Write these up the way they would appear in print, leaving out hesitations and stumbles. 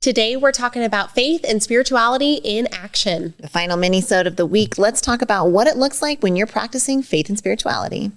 Today, we're talking about faith and spirituality in action. The final minisode of the week. Let's talk about what it looks like when you're practicing faith and spirituality.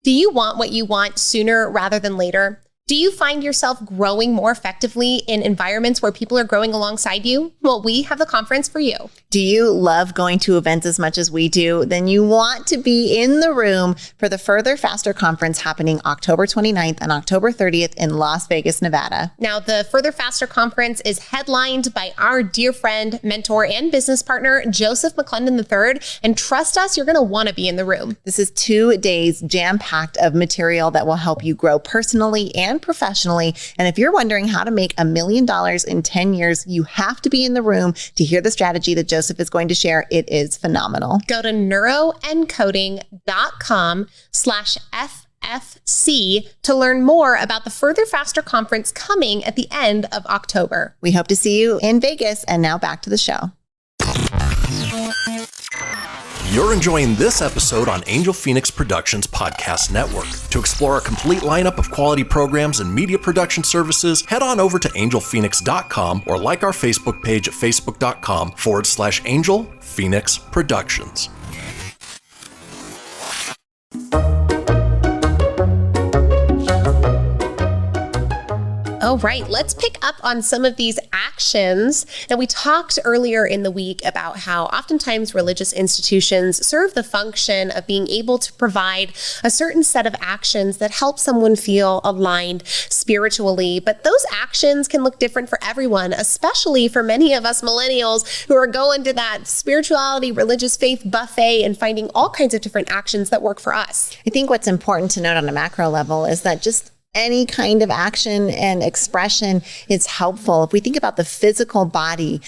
Do you want what you want sooner rather than later? Do you find yourself growing more effectively in environments where people are growing alongside you? Well, we have the conference for you. Do you love going to events as much as we do? Then you want to be in the room for the Further Faster conference happening October 29th and October 30th in Las Vegas, Nevada. Now, the Further Faster conference is headlined by our dear friend, mentor, and business partner, Joseph McClendon III. And trust us, you're going to want to be in the room. This is 2 days jam-packed of material that will help you grow personally and professionally. And if you're wondering how to make $1 million in 10 years, you have to be in the room to hear the strategy that Joseph is going to share. It is phenomenal. Go to neuroencoding.com/FFC to learn more about the Further Faster conference coming at the end of October. We hope to see you in Vegas. And now back to the show. You're enjoying this episode on Angel Phoenix Productions Podcast Network. To explore a complete lineup of quality programs and media production services, head on over to angelphoenix.com or like our Facebook page at facebook.com/Angel Phoenix Productions. All right, let's pick up on some of these actions. Now, we talked earlier in the week about how oftentimes religious institutions serve the function of being able to provide a certain set of actions that help someone feel aligned spiritually. But those actions can look different for everyone, especially for many of us millennials who are going to that spirituality, religious faith buffet and finding all kinds of different actions that work for us. I think what's important to note on a macro level is that just any kind of action and expression is helpful. If we think about the physical body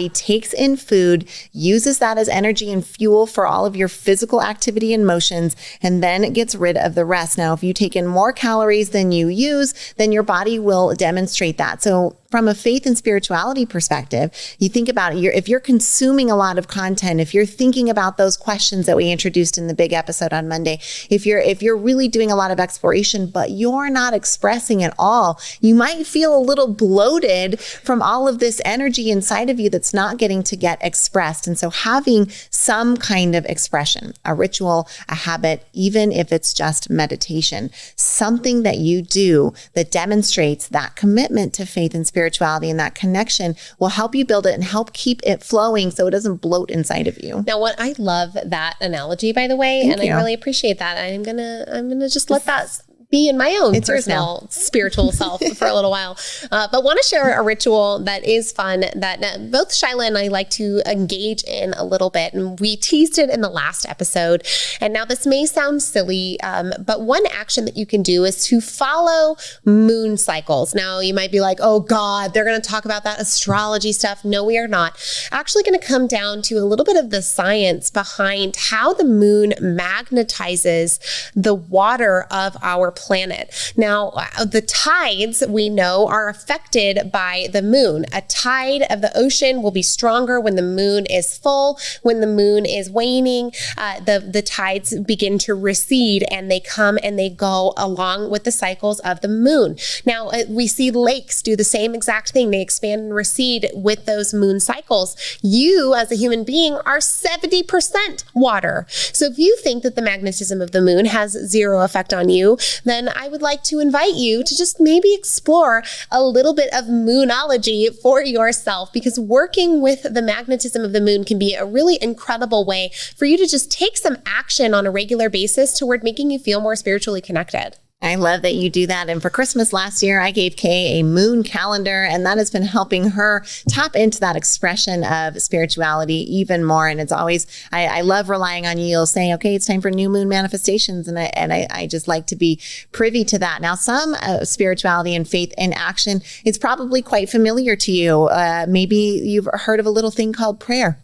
takes in food, uses that as energy and fuel for all of your physical activity and motions, and then it gets rid of the rest. Now, if you take in more calories than you use, then your body will demonstrate that. So from a faith and spirituality perspective, you think about it, if you're consuming a lot of content, if you're thinking about those questions that we introduced in the big episode on Monday, if you're really doing a lot of exploration, but you're not expressing at all, you might feel a little bloated from all of this energy inside of you that's not getting to get expressed. And so having some kind of expression, a ritual, a habit, even if it's just meditation, something that you do that demonstrates that commitment to faith and spirituality and that connection will help you build it and help keep it flowing so it doesn't bloat inside of you. Now, what I love that analogy, by the way, Thank and you. I really appreciate that. I'm gonna just let that be in my own personal spiritual self for a little while. But want to share a ritual that is fun that both Shyla and I like to engage in a little bit. And we teased it in the last episode. And now this may sound silly, but one action that you can do is to follow moon cycles. Now you might be like, oh God, they're going to talk about that astrology stuff. No, we are not. Actually going to come down to a little bit of the science behind how the moon magnetizes the water of our planet. Now, the tides we know are affected by the moon. A tide of the ocean will be stronger when the moon is full. When the moon is waning, the tides begin to recede and they come and they go along with the cycles of the moon. Now, we see lakes do the same exact thing. They expand and recede with those moon cycles. You, as a human being, are 70% water. So if you think that the magnetism of the moon has zero effect on you, then I would like to invite you to just maybe explore a little bit of moonology for yourself, because working with the magnetism of the moon can be a really incredible way for you to just take some action on a regular basis toward making you feel more spiritually connected. I love that you do that. And for Christmas last year, I gave Kay a moon calendar, and that has been helping her tap into that expression of spirituality even more. And it's always, I love relying on you. You'll say, okay, it's time for new moon manifestations. And I just like to be privy to that. Now, some spirituality and faith in action is probably quite familiar to you. Maybe you've heard of a little thing called prayer.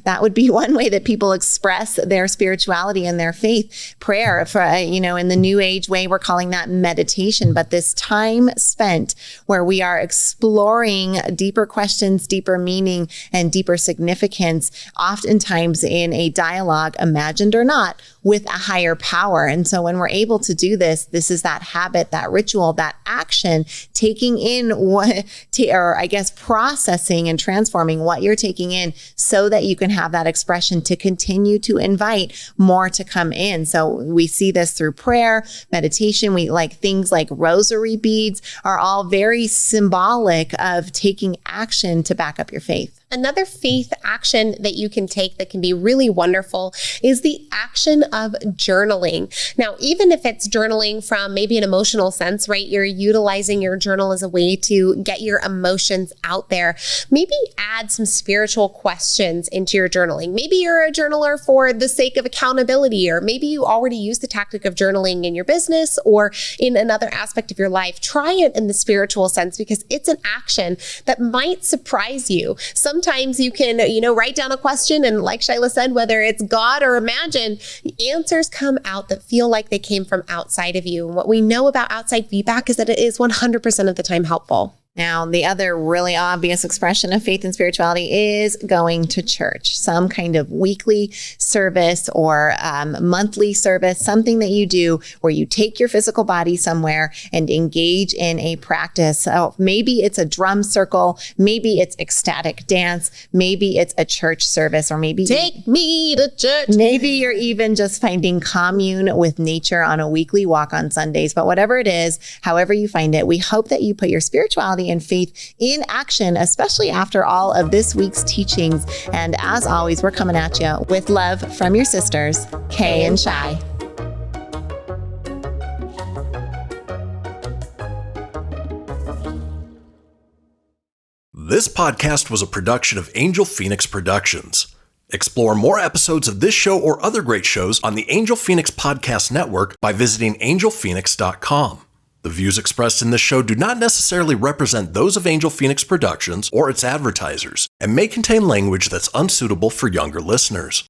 That would be one way that people express their spirituality and their faith. Prayer, for, in the New Age way, we're calling that meditation. But this time spent where we are exploring deeper questions, deeper meaning, and deeper significance, oftentimes in a dialogue, imagined or not, with a higher power. And so when we're able to do this, this is that habit, that ritual, that action, taking in processing and transforming what you're taking in so that you can have that expression to continue to invite more to come in. So we see this through prayer, meditation. We like things like rosary beads are all very symbolic of taking action to back up your faith. Another faith action that you can take that can be really wonderful is the action of journaling. Now, even if it's journaling from maybe an emotional sense, right? You're utilizing your journal as a way to get your emotions out there. Maybe add some spiritual questions into your journaling. Maybe you're a journaler for the sake of accountability, or maybe you already use the tactic of journaling in your business or in another aspect of your life. Try it in the spiritual sense because it's an action that might surprise you. Sometimes you can, write down a question, and like Shyla said, whether it's God or imagined, the answers come out that feel like they came from outside of you. And what we know about outside feedback is that it is 100% of the time helpful. Now, the other really obvious expression of faith and spirituality is going to church, some kind of weekly service or monthly service, something that you do where you take your physical body somewhere and engage in a practice. So maybe it's a drum circle, maybe it's ecstatic dance, maybe it's a church service, or maybe take me to church. Maybe you're even just finding commune with nature on a weekly walk on Sundays. But whatever it is, however you find it, we hope that you put your spirituality and faith in action, especially after all of this week's teachings. And as always, we're coming at you with love from your sisters, Kay and Shy. This podcast was a production of Angel Phoenix Productions. Explore more episodes of this show or other great shows on the Angel Phoenix Podcast Network by visiting angelphoenix.com. The views expressed in this show do not necessarily represent those of Angel Phoenix Productions or its advertisers and may contain language that's unsuitable for younger listeners.